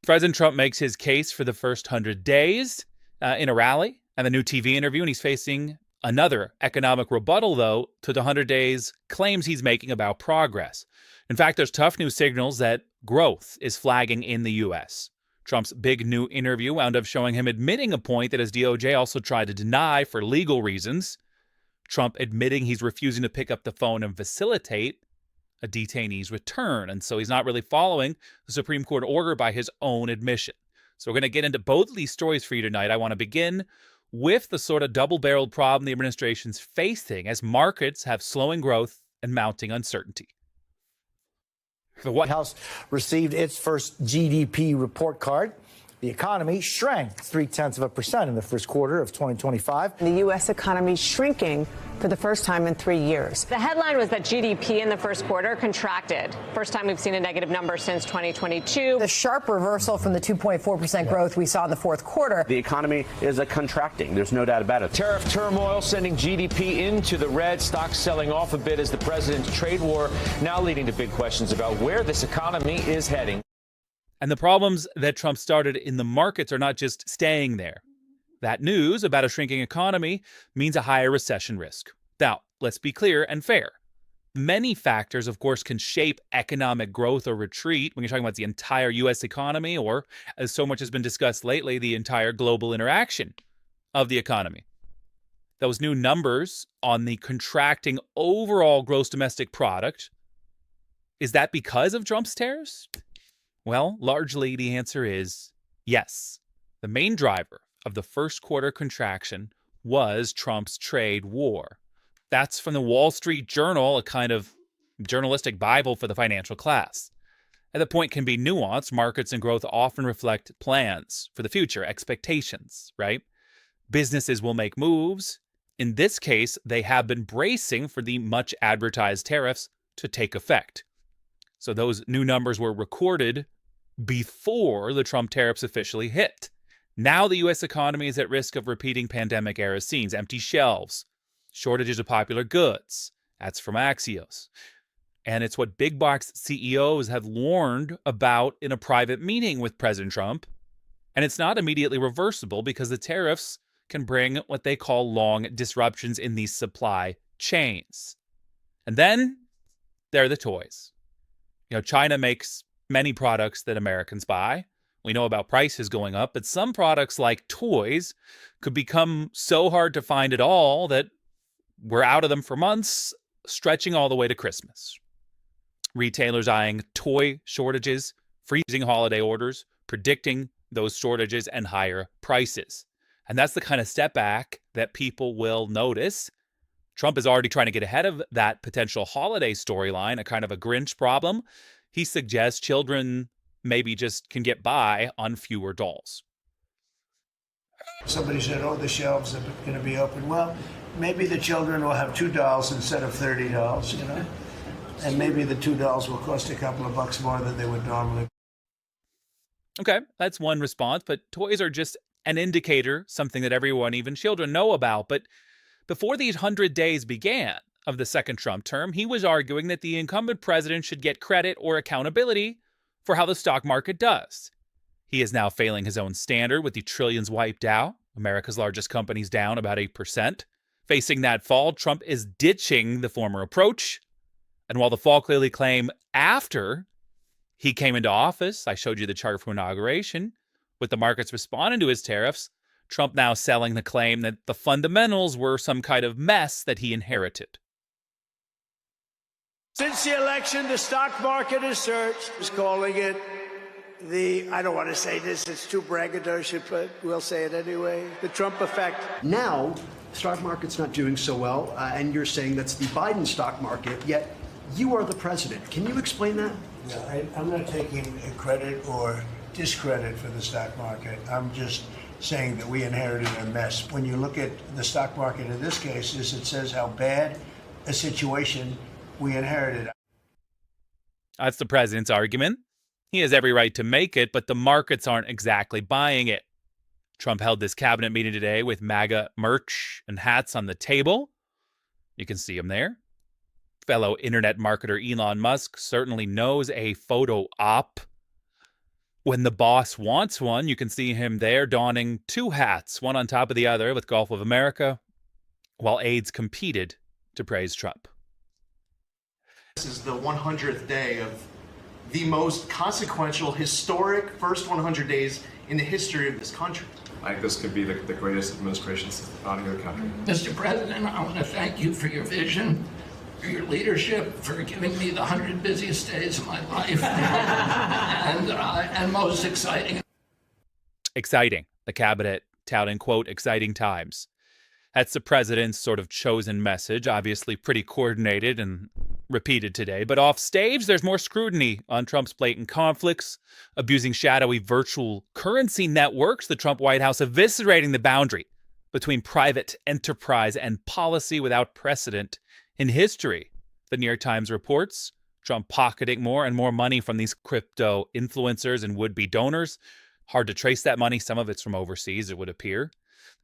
President Trump makes his case for the first 100 days in a rally and a new TV interview, and he's facing another economic rebuttal, though, to the 100 days claims he's making about progress. In fact, there's tough new signals that growth is flagging in the U.S. Trump's big new interview wound up showing him admitting a point that his DOJ also tried to deny for legal reasons. Trump admitting he's refusing to pick up the phone and facilitate a detainee's return. And so he's not really following the Supreme Court order by his own admission. So we're going to get into both of these stories for you tonight. I want to begin with the sort of double-barreled problem the administration's facing as markets have slowing growth and mounting uncertainty. The White House received its first GDP report card. The economy shrank 0.3% in the first quarter of 2025. The U.S. economy shrinking for the first time in 3 years. The headline was that GDP in the first quarter contracted. First time we've seen a negative number since 2022. The sharp reversal from the 2.4% growth we saw in the fourth quarter. The economy is contracting. There's no doubt about it. Tariff turmoil sending GDP into the red. Stocks selling off a bit as the president's trade war now leading to big questions about where this economy is heading. And the problems that Trump started in the markets are not just staying there. That news about a shrinking economy means a higher recession risk. Now, let's be clear and fair. Many factors, of course, can shape economic growth or retreat when you're talking about the entire U.S. economy or, as so much has been discussed lately, the entire global interaction of the economy. Those new numbers on the contracting overall gross domestic product, is that because of Trump's tariffs? Well, largely the answer is yes. The main driver of the first quarter contraction was Trump's trade war. That's from the Wall Street Journal, a kind of journalistic Bible for the financial class. And the point can be nuanced. Markets and growth often reflect plans for the future, expectations, right? Businesses will make moves. In this case, they have been bracing for the much advertised tariffs to take effect. So those new numbers were recorded before the Trump tariffs officially hit. Now the U.S. economy is at risk of repeating pandemic-era scenes, empty shelves, shortages of popular goods. That's from Axios. And it's what big box CEOs have warned about in a private meeting with President Trump. And it's not immediately reversible because the tariffs can bring what they call long disruptions in these supply chains. And then there are the toys. China makes many products that Americans buy. We know about prices going up, but some products like toys could become so hard to find at all that we're out of them for months, stretching all the way to Christmas. Retailers eyeing toy shortages, freezing holiday orders, predicting those shortages and higher prices. And that's the kind of step back that people will notice. Trump is already trying to get ahead of that potential holiday storyline, a kind of a Grinch problem. He suggests children maybe just can get by on fewer dolls. Somebody said, the shelves are going to be open. Well, maybe the children will have 2 dolls instead of 30 dolls, And maybe the 2 dolls will cost a couple of bucks more than they would normally. Okay, that's one response, but toys are just an indicator, something that everyone, even children, know about. But before these 100 days began of the second Trump term, he was arguing that the incumbent president should get credit or accountability for how the stock market does. He is now failing his own standard with the trillions wiped out, America's largest companies down about 8%. Facing that fall, Trump is ditching the former approach. And while the fall clearly came after he came into office, I showed you the chart from inauguration, with the markets responding to his tariffs, Trump now selling the claim that the fundamentals were some kind of mess that he inherited. Since the election, the stock market has surged. Is calling it I don't want to say this, it's too braggadocious, but we'll say it anyway, the Trump effect. Now, stock market's not doing so well, and you're saying that's the Biden stock market, yet you are the president. Can you explain that? Yeah, I'm not taking credit or discredit for the stock market. I'm just saying that we inherited a mess. When you look at the stock market in this case, it says how bad a situation we inherited. That's the president's argument. He has every right to make it, but the markets aren't exactly buying it. Trump held this cabinet meeting today with MAGA merch and hats on the table. You can see him there. Fellow internet marketer Elon Musk certainly knows a photo op. When the boss wants one, you can see him there donning two hats, one on top of the other with Gulf of America, while aides competed to praise Trump. This is the 100th day of the most consequential, historic first 100 days in the history of this country. I think this could be the greatest administration since the founding of the country. Mr. President, I want to thank you for your vision, for your leadership, for giving me the 100 busiest days of my life, and most exciting. Exciting. The cabinet touting, quote, exciting times. That's the president's sort of chosen message, obviously pretty coordinated and repeated today. But off stage, there's more scrutiny on Trump's blatant conflicts, abusing shadowy virtual currency networks, the Trump White House eviscerating the boundary between private enterprise and policy without precedent in history. The New York Times reports Trump pocketing more and more money from these crypto influencers and would-be donors. Hard to trace that money. Some of it's from overseas, it would appear.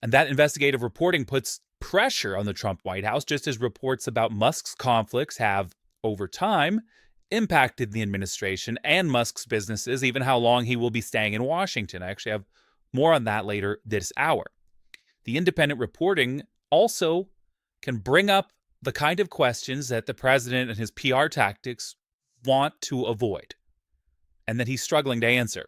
And that investigative reporting puts pressure on the Trump White House, just as reports about Musk's conflicts have, over time, impacted the administration and Musk's businesses, even how long he will be staying in Washington. I actually have more on that later this hour. The independent reporting also can bring up the kind of questions that the president and his PR tactics want to avoid, and that he's struggling to answer.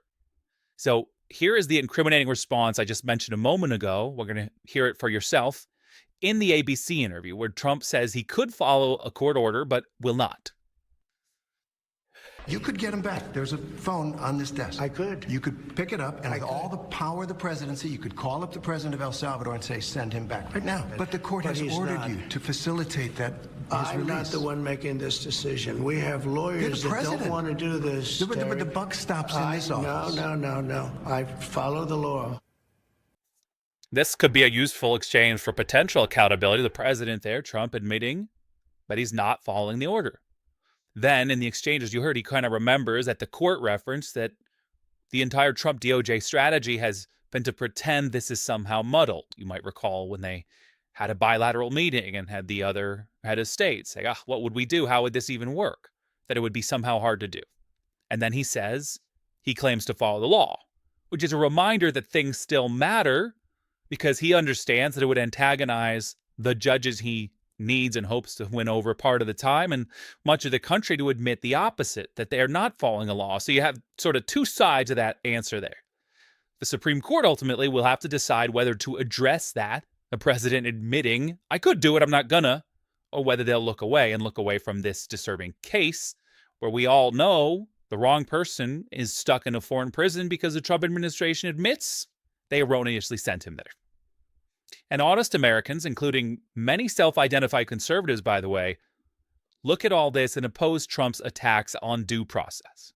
So here is the incriminating response I just mentioned a moment ago. We're going to hear it for yourself in the ABC interview, where Trump says he could follow a court order, but will not. You could get him back. There's a phone on this desk. I could. You could pick it up, and with all the power of the presidency, you could call up the president of El Salvador and say, send him back right now. But the court has ordered you to facilitate that, his I'm release. not the one making this decision. We have lawyers that don't want to do this. But the buck stops in this office. No. I follow the law. This could be a useful exchange for potential accountability. The president there, Trump, admitting that he's not following the order. Then, in the exchanges you heard, he kind of remembers at the court reference that the entire Trump DOJ strategy has been to pretend this is somehow muddled. You might recall when they had a bilateral meeting and had the other head of state say, what would we do? How would this even work? That it would be somehow hard to do. And then he says he claims to follow the law, which is a reminder that things still matter because he understands that it would antagonize the judges he needs and hopes to win over part of the time, and much of the country to admit the opposite, that they are not following a law. So you have sort of two sides of that answer there. The Supreme Court ultimately will have to decide whether to address that, the president admitting, I could do it, I'm not gonna, or whether they'll look away from this disturbing case where we all know the wrong person is stuck in a foreign prison because the Trump administration admits they erroneously sent him there. And honest Americans, including many self-identified conservatives, by the way, look at all this and oppose Trump's attacks on due process.